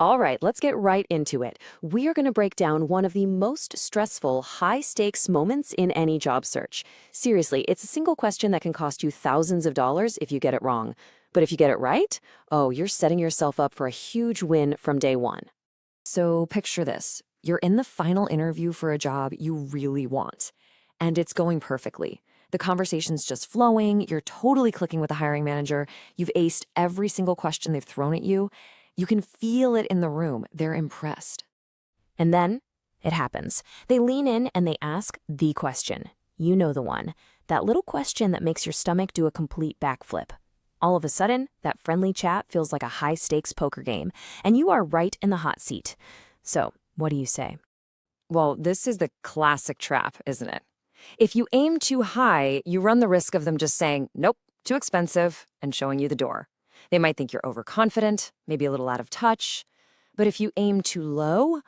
All right, let's get right into it. We are going to break down one of the most stressful, high stakes moments in any job search. Seriously, it's a single question that can cost you thousands of dollars if you get it wrong. But if you get it right, oh, you're setting yourself up for a huge win from day one. So picture this. You're in the final interview for a job you really want, and it's going perfectly. The conversation's just flowing, you're totally clicking with the hiring manager, you've aced every single question they've thrown at you. You can feel it in the room. They're impressed. And then it happens. They lean in and they ask the question. You know the one. That little question that makes your stomach do a complete backflip. All of a sudden, that friendly chat feels like a high-stakes poker game, and you are right in the hot seat. So, what do you say? Well, this is the classic trap, isn't it? If you aim too high, you run the risk of them just saying, nope, too expensive, and showing you the door. They might think you're overconfident, maybe a little out of touch. But if you aim too low,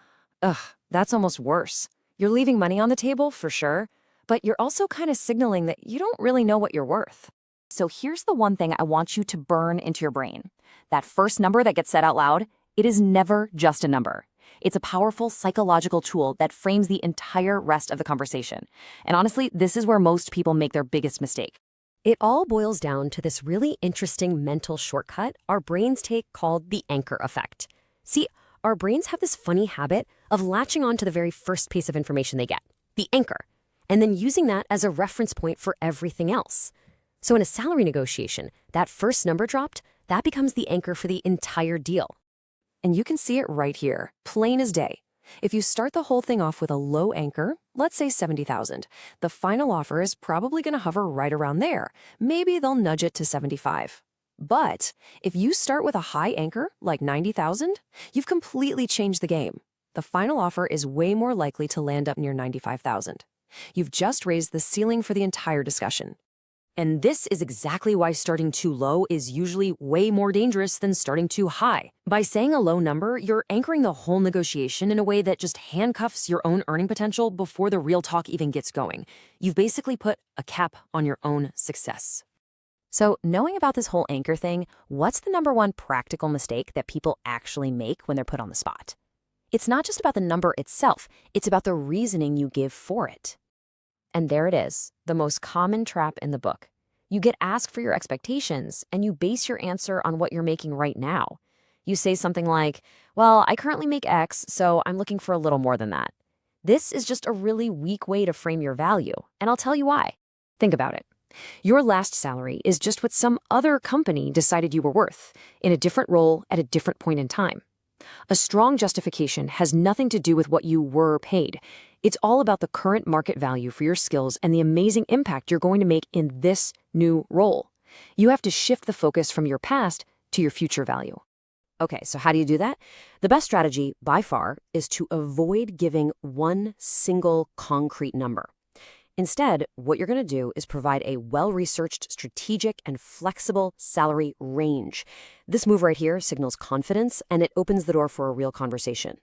that's almost worse. You're leaving money on the table, for sure, but you're also kind of signaling that you don't really know what you're worth. So here's the one thing I want you to burn into your brain. That first number that gets said out loud, it is never just a number. It's a powerful psychological tool that frames the entire rest of the conversation. And honestly, this is where most people make their biggest mistake. It all boils down to this really interesting mental shortcut our brains take called the anchor effect. See, our brains have this funny habit of latching on to the very first piece of information they get, the anchor, and then using that as a reference point for everything else. So in a salary negotiation, that first number dropped, that becomes the anchor for the entire deal. And you can see it right here, plain as day. If you start the whole thing off with a low anchor, let's say 70,000, the final offer is probably going to hover right around there. Maybe they'll nudge it to 75. But if you start with a high anchor, like 90,000, you've completely changed the game. The final offer is way more likely to land up near 95,000. You've just raised the ceiling for the entire discussion. And this is exactly why starting too low is usually way more dangerous than starting too high. By saying a low number, you're anchoring the whole negotiation in a way that just handcuffs your own earning potential before the real talk even gets going. You've basically put a cap on your own success. So knowing about this whole anchor thing, what's the number one practical mistake that people actually make when they're put on the spot? It's not just about the number itself, it's about the reasoning you give for it. And there it is, the most common trap in the book. You get asked for your expectations, and you base your answer on what you're making right now. You say something like, well, I currently make X, so I'm looking for a little more than that. This is just a really weak way to frame your value, and I'll tell you why. Think about it. Your last salary is just what some other company decided you were worth, in a different role at a different point in time. A strong justification has nothing to do with what you were paid. It's all about the current market value for your skills and the amazing impact you're going to make in this new role. You have to shift the focus from your past to your future value. Okay, so how do you do that? The best strategy, by far, is to avoid giving one single concrete number. Instead, what you're going to do is provide a well-researched, strategic, and flexible salary range. This move right here signals confidence, and it opens the door for a real conversation.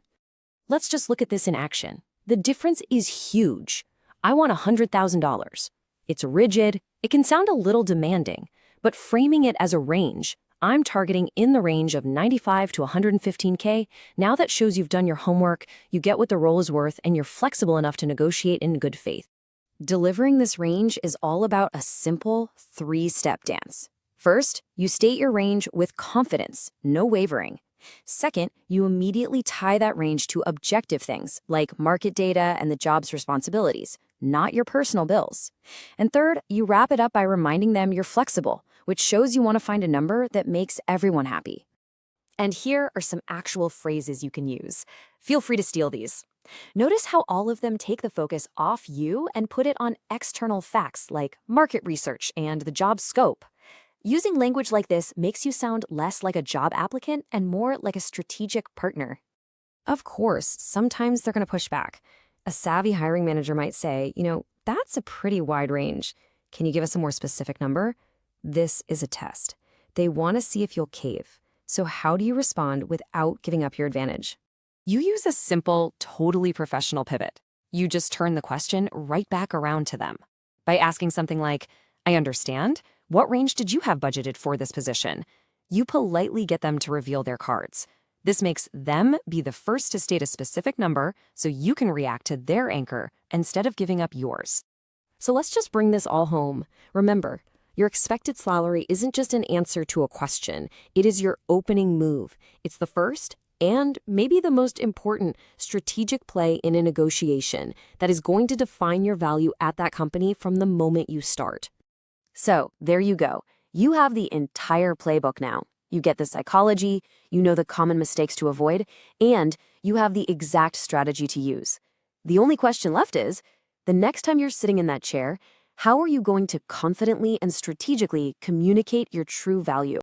Let's just look at this in action. The difference is huge. I want $100,000. It's rigid, it can sound a little demanding, but framing it as a range, I'm targeting in the range of 95 to 115K. Now that shows you've done your homework, you get what the role is worth, and you're flexible enough to negotiate in good faith. Delivering this range is all about a simple three-step dance. First, you state your range with confidence, no wavering. Second, you immediately tie that range to objective things like market data and the job's responsibilities, not your personal bills. And third, you wrap it up by reminding them you're flexible, which shows you want to find a number that makes everyone happy. And here are some actual phrases you can use. Feel free to steal these. Notice how all of them take the focus off you and put it on external facts like market research and the job scope. Using language like this makes you sound less like a job applicant and more like a strategic partner. Of course, sometimes they're going to push back. A savvy hiring manager might say, that's a pretty wide range. Can you give us a more specific number? This is a test. They want to see if you'll cave. So how do you respond without giving up your advantage? You use a simple, totally professional pivot. You just turn the question right back around to them. By asking something like, I understand. What range did you have budgeted for this position? You politely get them to reveal their cards. This makes them be the first to state a specific number so you can react to their anchor instead of giving up yours. So let's just bring this all home. Remember, your expected salary isn't just an answer to a question. It is your opening move. It's the first and maybe the most important strategic play in a negotiation that is going to define your value at that company from the moment you start. So, there you go. You have the entire playbook now. You get the psychology, you know the common mistakes to avoid, and you have the exact strategy to use. The only question left is, the next time you're sitting in that chair, how are you going to confidently and strategically communicate your true value?